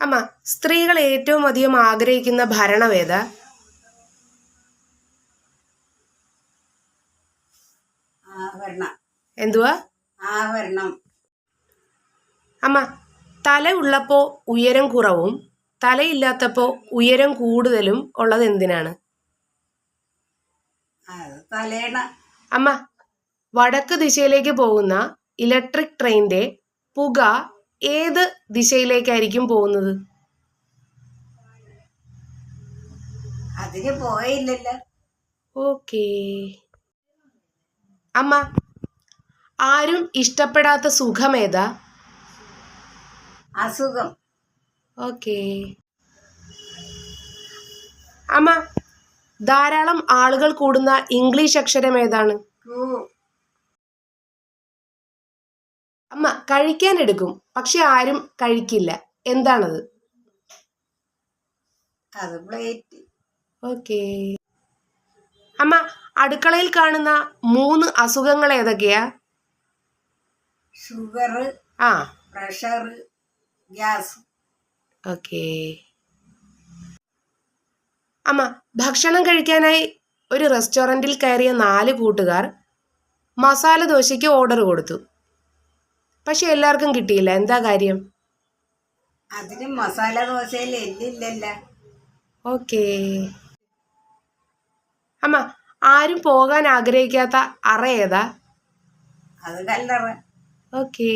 അമ്മ, സ്ത്രീകൾ ഏറ്റവും അധികം ആഗ്രഹിക്കുന്ന ഭരണം ഏതാ? എന്തുവാ? അമ്മ, തല ഉള്ളപ്പോ ഉയരം കുറവും തലയില്ലാത്തപ്പോ ഉയരം കൂടുതലും ഉള്ളത് എന്തിനാണ്? അമ്മ, വടക്ക് ദിശയിലേക്ക് പോകുന്ന ഇലക്ട്രിക് ട്രെയിനിന്റെ പുക ഏത് ദിശയിലേക്കായിരിക്കും പോകുന്നത്? ഓക്കേ. അമ്മ, ആരും ഇഷ്ടപ്പെടാത്ത സുഖം ഏതാ? അസുഖം. ഓക്കേ. അമ്മ, ധാരാളം ആളുകൾ കൂടുന്ന ഇംഗ്ലീഷ് അക്ഷരം ഏതാണ്? അമ്മ, കഴിക്കാൻ എടുക്കും പക്ഷെ ആരും കഴിക്കില്ല, എന്താണത്? ഓക്കേ. അമ്മ, അടുക്കളയിൽ കാണുന്ന 3 അസുഖങ്ങൾ ഏതൊക്കെയാ? Sugar, pressure, gas. ഓക്കേ. അമ്മ, ഭക്ഷണം കഴിക്കാനായി ഒരു റെസ്റ്റോറൻറ്റിൽ കയറിയ 4 കൂട്ടുകാർ മസാല ദോശയ്ക്ക് ഓർഡർ കൊടുത്തു. പക്ഷെ എല്ലാവർക്കും കിട്ടിയില്ല, എന്താ കാര്യം? അതിന് മസാല ദോശയിൽ എല്ലില്ലല്ലോ. ഓക്കേ. അമ്മ, ആരും പോകാൻ ആഗ്രഹിക്കാത്ത അറ ഏതാ? അത് കല്ലറ. ഓക്കേ.